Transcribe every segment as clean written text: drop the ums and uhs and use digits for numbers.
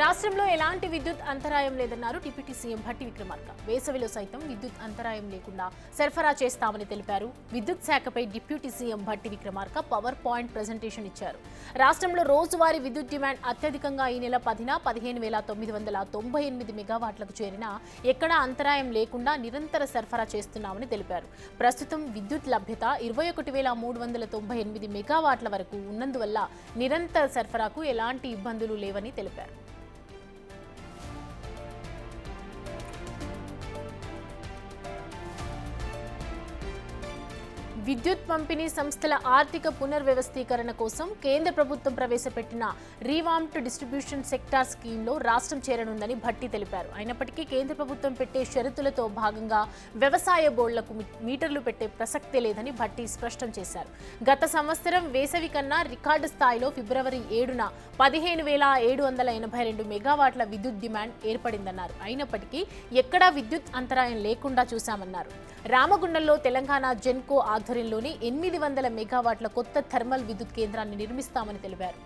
రాష్ట్రంలో ఎలాంటి విద్యుత్ అంతరాయం లేదన్నారు డిప్యూటీ సీఎం భట్టి విక్రమార్క. వేసవిలో సైతం విద్యుత్ అంతరాయం లేకుండా సరఫరా చేస్తామని తెలిపారు. విద్యుత్ శాఖపై deputy CM Bhatti Vikramarka power point presentation ఇచ్చారు. రాష్ట్రంలో రోజువారీ విద్యుత్ డిమాండ్ అత్యధికంగా ఈ నెల 10న 15,998 మెగావాట్లకు చేరినా ఎక్కడా అంతరాయం లేకుండా నిరంతర సరఫరా చేస్తున్నామని తెలిపారు. ప్రస్తుతం విద్యుత్ లభ్యత 21,398 మెగావాట్ల వరకు ఉన్నందువల్ల నిరంతర సరఫరాకు ఎలాంటి ఇబ్బందులు లేవని తెలిపారు. విద్యుత్ పంపిణీ సంస్థల ఆర్థిక పునర్వ్యవస్థీకరణ కోసం కేంద్ర ప్రభుత్వం ప్రవేశపెట్టిన రీవాంప్డ్ డిస్ట్రిబ్యూషన్ సెక్టార్ స్కీమ్లో రాష్ట్రం చేరనుందని భట్టి తెలిపారు. అయినప్పటికీ కేంద్ర ప్రభుత్వం పెట్టే షరతులతో భాగంగా వ్యవసాయ బోర్డులకు మీటర్లు పెట్టే ప్రసక్తే లేదని భట్టి స్పష్టం చేశారు. గత సంవత్సరం వేసవి కన్నా రికార్డు స్థాయిలో ఫిబ్రవరి 7న 15,782 మెగావాట్ల విద్యుత్ డిమాండ్ ఏర్పడిందన్నారు. అయినప్పటికీ ఎక్కడా విద్యుత్ అంతరాయం లేకుండా చూశామన్నారు. రామగుండంలో తెలంగాణ జెన్కో ఆధ్వర్యంలోని 800 మెగావాట్ల కొత్త థర్మల్ విద్యుత్ కేంద్రాన్ని నిర్మిస్తామని తెలిపారు.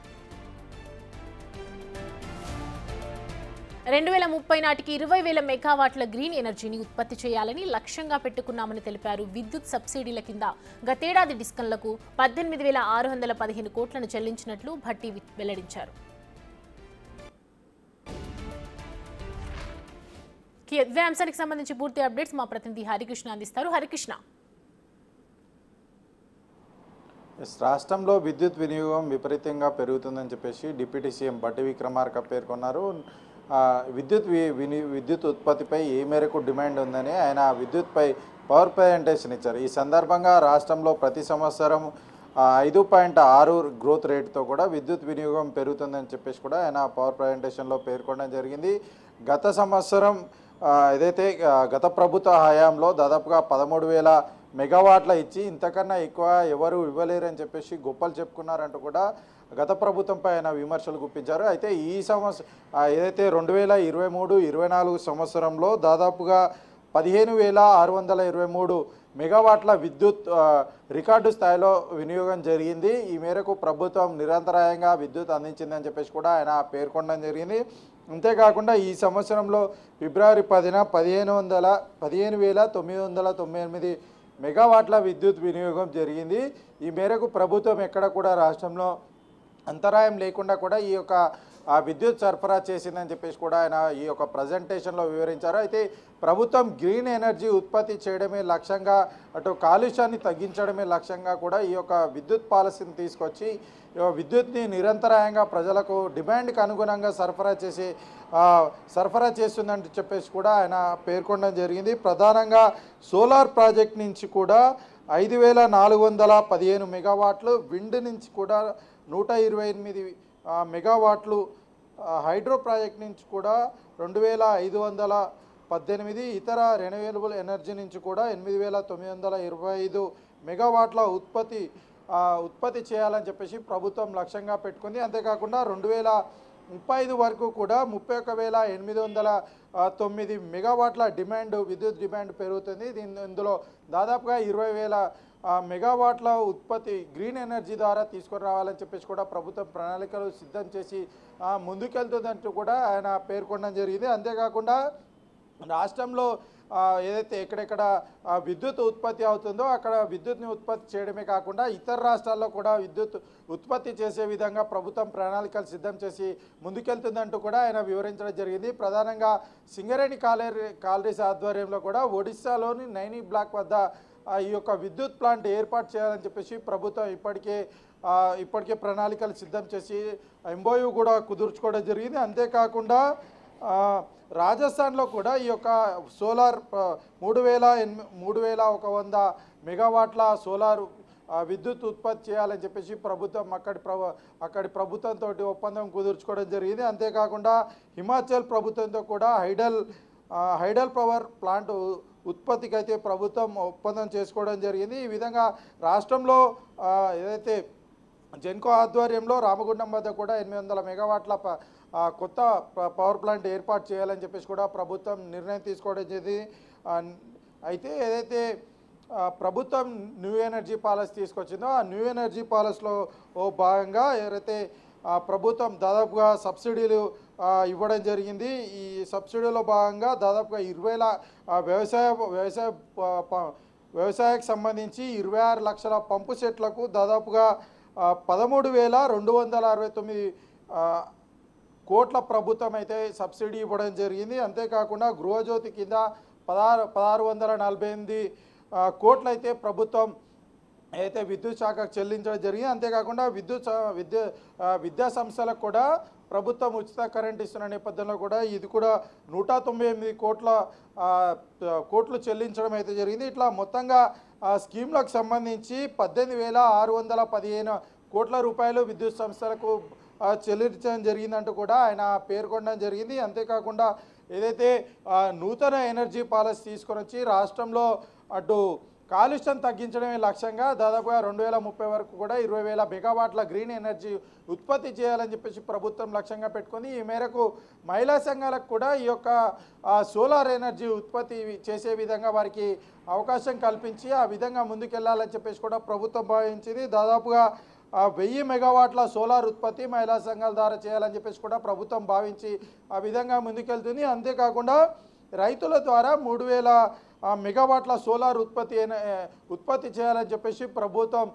2030 నాటికి 20,000 మెగావాట్ల గ్రీన్ ఎనర్జీని ఉత్పత్తి చేయాలని లక్ష్యంగా పెట్టుకున్నామని తెలిపారు. విద్యుత్ సబ్సిడీల కింద గతేడాది డిస్కంలకు 18,615 కోట్లను చెల్లించినట్లు భట్టి వెల్లడించారు. ఇదే అంశానికి సంబంధించి పూర్తి అప్డేట్స్ మా ప్రతినిధి హరికృష్ణ అందిస్తారు. హరికృష్ణ, రాష్ట్రంలో విద్యుత్ వినియోగం విపరీతంగా పెరుగుతుందని చెప్పేసి డిప్యూటీ సీఎం భట్టి విక్రమార్క పేర్కొన్నారు. విద్యుత్ ఉత్పత్తిపై ఏ మేరకు డిమాండ్ ఉందని ఆయన విద్యుత్పై పవర్ ప్రజెంటేషన్ ఇచ్చారు. ఈ సందర్భంగా రాష్ట్రంలో ప్రతి సంవత్సరం 5.6 గ్రోత్ రేటుతో కూడా విద్యుత్ వినియోగం పెరుగుతుందని చెప్పేసి కూడా ఆయన పవర్ ప్రజెంటేషన్లో పేర్కొనడం జరిగింది. గత సంవత్సరం ఏదైతే గత ప్రభుత్వ హయాంలో దాదాపుగా 13,000 మెగావాట్ల ఇచ్చి ఇంతకన్నా ఎక్కువ ఎవరు ఇవ్వలేరని చెప్పేసి గొప్పలు చెప్పుకున్నారంటూ కూడా గత ప్రభుత్వంపై ఆయన విమర్శలు గుప్పించారు. అయితే ఈ సంవత్సరం ఏదైతే 2023-24 సంవత్సరంలో దాదాపుగా 15,623 మెగావాట్ల విద్యుత్ రికార్డు స్థాయిలో వినియోగం జరిగింది. ఈ మేరకు ప్రభుత్వం నిరంతరాయంగా విద్యుత్ అందించిందని చెప్పేసి కూడా ఆయన పేర్కొనడం జరిగింది. అంతేకాకుండా ఈ సంవత్సరంలో ఫిబ్రవరి 10న 15,998 మెగావాట్ల విద్యుత్ వినియోగం జరిగింది. ఈ మేరకు ప్రభుత్వం ఎక్కడ కూడా రాష్ట్రంలో అంతరాయం లేకుండా కూడా ఈ యొక్క విద్యుత్ సరఫరా చేసిందని చెప్పేసి కూడా ఆయన ఈ యొక్క ప్రజెంటేషన్లో వివరించారు. అయితే ప్రభుత్వం గ్రీన్ ఎనర్జీ ఉత్పత్తి చేయడమే లక్ష్యంగా, అటు కాలుష్యాన్ని తగ్గించడమే లక్ష్యంగా కూడా ఈ యొక్క విద్యుత్ పాలసీని తీసుకొచ్చి విద్యుత్ని నిరంతరాయంగా ప్రజలకు డిమాండ్కి అనుగుణంగా సరఫరా చేస్తుందని చెప్పేసి కూడా ఆయన పేర్కొనడం జరిగింది. ప్రధానంగా సోలార్ ప్రాజెక్ట్ నుంచి కూడా 5,415 మెగావాట్లు, విండ్ నుంచి కూడా 128 మెగావాట్లు, హైడ్రో ప్రాజెక్ట్ నుంచి కూడా 2,518, ఇతర రెన్యూవబుల్ ఎనర్జీ నుంచి కూడా 8,925 మెగావాట్ల ఉత్పత్తి చేయాలని చెప్పేసి ప్రభుత్వం లక్ష్యంగా పెట్టుకుంది. అంతేకాకుండా 2035 వరకు కూడా 31,809 మెగావాట్ల విద్యుత్ డిమాండ్ పెరుగుతుంది. ఇందులో దాదాపుగా 20,000 మెగావాట్ల ఉత్పత్తి గ్రీన్ ఎనర్జీ ద్వారా తీసుకొని రావాలని చెప్పేసి కూడా ప్రభుత్వం ప్రణాళికలు సిద్ధం చేసి ముందుకెళ్తుందంటూ కూడా ఆయన పేర్కొనడం జరిగింది. అంతేకాకుండా రాష్ట్రంలో ఏదైతే ఎక్కడెక్కడ విద్యుత్ ఉత్పత్తి అవుతుందో అక్కడ విద్యుత్ని ఉత్పత్తి చేయడమే కాకుండా ఇతర రాష్ట్రాల్లో కూడా విద్యుత్ ఉత్పత్తి చేసే విధంగా ప్రభుత్వం ప్రణాళికలు సిద్ధం చేసి ముందుకెళ్తుందంటూ కూడా ఆయన వివరించడం జరిగింది. ప్రధానంగా సింగరేణి కాలరీస్ ఆధ్వర్యంలో కూడా ఒడిశాలోని నైనీ బ్లాక్ వద్ద ఈ యొక్క విద్యుత్ ప్లాంట్ ఏర్పాటు చేయాలని చెప్పేసి ప్రభుత్వం ఇప్పటికే ప్రణాళికలు సిద్ధం చేసి ఎంఓయూ కూడా కుదుర్చుకోవడం జరిగింది. అంతేకాకుండా రాజస్థాన్లో కూడా ఈ యొక్క సోలార్ 3,100 మెగావాట్ల సోలార్ విద్యుత్ ఉత్పత్తి చేయాలని చెప్పేసి ప్రభుత్వం అక్కడి ప్రభుత్వంతో ఒప్పందం కుదుర్చుకోవడం జరిగింది. అంతేకాకుండా హిమాచల్ ప్రభుత్వంతో కూడా హైడల్ పవర్ ప్లాంట్ ఉత్పత్తికి అయితే ప్రభుత్వం ఒప్పందం చేసుకోవడం జరిగింది. ఈ విధంగా రాష్ట్రంలో ఏదైతే జెన్కో ఆధ్వర్యంలో రామగుండం వద్ద కూడా 800 మెగావాట్ల కొత్త పవర్ ప్లాంట్ ఏర్పాటు చేయాలని చెప్పేసి కూడా ప్రభుత్వం నిర్ణయం తీసుకోవడం జరిగింది. అయితే ఏదైతే ప్రభుత్వం న్యూ ఎనర్జీ పాలసీ తీసుకొచ్చిందో ఆ న్యూ ఎనర్జీ పాలసీలో భాగంగా ఎవరైతే ప్రభుత్వం దాదాపుగా సబ్సిడీలు ఇవ్వడం జరిగింది. ఈ సబ్సిడీలో భాగంగా దాదాపుగా 20 వ్యవసాయకు సంబంధించి 26 లక్షల పంపు సెట్లకు దాదాపుగా 13,269 కోట్ల ప్రభుత్వం అయితే సబ్సిడీ ఇవ్వడం జరిగింది. అంతేకాకుండా గృహజ్యోతి కింద 1648 కోట్లు అయితే ప్రభుత్వం అయితే విద్యుత్ శాఖకు చెల్లించడం జరిగింది. అంతేకాకుండా విద్యా సంస్థలకు కూడా ప్రభుత్వం ఉచిత కరెంట్ ఇస్తున్న నేపథ్యంలో కూడా ఇది కూడా 198 కోట్లు చెల్లించడం అయితే జరిగింది. ఇట్లా మొత్తంగా స్కీమ్లకు సంబంధించి 18,615 కోట్ల రూపాయలు విద్యుత్ సంస్థలకు చెల్లించడం జరిగిందంటూ కూడా ఆయన పేర్కొనడం జరిగింది. అంతేకాకుండా ఏదైతే నూతన ఎనర్జీ పాలసీ తీసుకొని వచ్చి రాష్ట్రంలో అటు కాలుష్యం తగ్గించడమే లక్ష్యంగా దాదాపుగా 2030 వరకు కూడా 20,000 మెగావాట్ల గ్రీన్ ఎనర్జీ ఉత్పత్తి చేయాలని చెప్పేసి ప్రభుత్వం లక్ష్యంగా పెట్టుకుంది. ఈ మేరకు మహిళా సంఘాలకు కూడా ఈ యొక్క సోలార్ ఎనర్జీ ఉత్పత్తి చేసే విధంగా వారికి అవకాశం కల్పించి ఆ విధంగా ముందుకెళ్లాలని చెప్పేసి కూడా ప్రభుత్వం భావించింది. దాదాపుగా 1000 మెగావాట్ల సోలార్ ఉత్పత్తి మహిళా సంఘాల ద్వారా చేయాలని చెప్పేసి కూడా ప్రభుత్వం భావించి ఆ విధంగా ముందుకెళ్తుంది. అంతేకాకుండా రైతుల ద్వారా 3000 మెగావాట్ల సోలార్ ఉత్పత్తి చేయాలని చెప్పేసి ప్రభుత్వం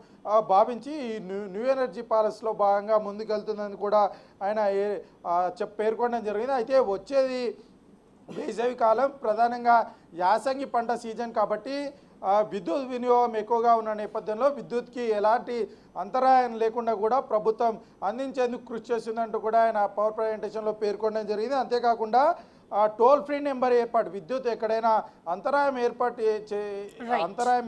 భావించి ఈ న్యూ ఎనర్జీ పాలసీలో భాగంగా ముందుకెళ్తుందని కూడా ఆయన పేర్కొనడం జరిగింది. అయితే వచ్చేది వేసవి కాలం, ప్రధానంగా యాసంగి పంట సీజన్ కాబట్టి విద్యుత్ వినియోగం ఎక్కువగా ఉన్న నేపథ్యంలో విద్యుత్కి ఎలాంటి అంతరాయం లేకుండా కూడా ప్రభుత్వం అందించేందుకు కృషి చేస్తుందంటూ కూడా ఆయన పవర్ ప్రజెంటేషన్లో పేర్కొనడం జరిగింది. అంతేకాకుండా టోల్ ఫ్రీ నెంబర్ ఏర్పాటు, విద్యుత్ ఎక్కడైనా అంతరాయం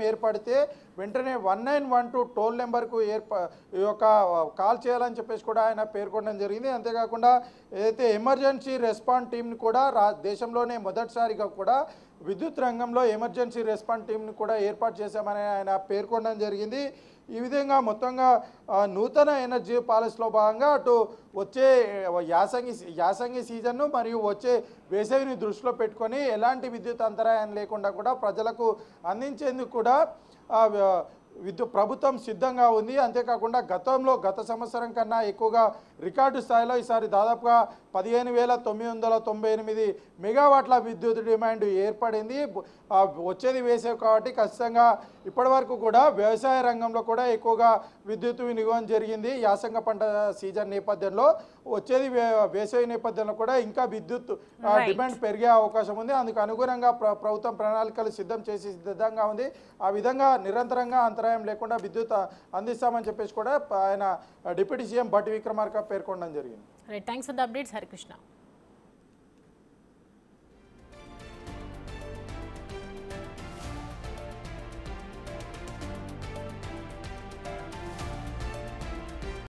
ఏర్పడితే వెంటనే 1912 టోల్ నెంబర్కు ఈ యొక్క కాల్ చేయాలని చెప్పేసి కూడా ఆయన పేర్కొనడం జరిగింది. అంతేకాకుండా ఏదైతే ఎమర్జెన్సీ రెస్పాన్స్ టీంని కూడా దేశంలోనే మొదటిసారిగా కూడా విద్యుత్ రంగంలో ఎమర్జెన్సీ రెస్పాన్స్ టీంని కూడా ఏర్పాటు చేశామని ఆయన పేర్కొనడం జరిగింది. ఈ విధంగా మొత్తంగా నూతన ఎనర్జీ పాలసీలో భాగంగా అటు వచ్చే యాసంగి సీజన్ను మరియు వచ్చే వేసవిని దృష్టిలో పెట్టుకొని ఎలాంటి విద్యుత్ అంతరాయం లేకుండా కూడా ప్రజలకు అందించేందుకు కూడా ప్రభుత్వం సిద్ధంగా ఉంది. అంతేకాకుండా గత సంవత్సరం కన్నా ఎక్కువగా రికార్డు స్థాయిలో ఈసారి దాదాపుగా 15,998 మెగావాట్ల విద్యుత్ డిమాండ్ ఏర్పడింది. వచ్చేది వేసవి కాబట్టి ఖచ్చితంగా ఇప్పటివరకు కూడా వ్యవసాయ రంగంలో కూడా ఎక్కువగా విద్యుత్ వినియోగం జరిగింది. యాసంగ పంట సీజన్ నేపథ్యంలో వచ్చేది వేసవి నేపథ్యంలో కూడా ఇంకా విద్యుత్ డిమాండ్ పెరిగే అవకాశం ఉంది. అందుకు అనుగుణంగా ప్రభుత్వం ప్రణాళికలు సిద్ధంగా ఉంది. ఆ విధంగా నిరంతరంగా అంతరాయం లేకుండా విద్యుత్ అందిస్తామని చెప్పేసి కూడా ఆయన డిప్యూటీ సీఎం భట్టి విక్రమార్క పేర్కొనడం జరిగింది. Thanks for the updates Harikrishna.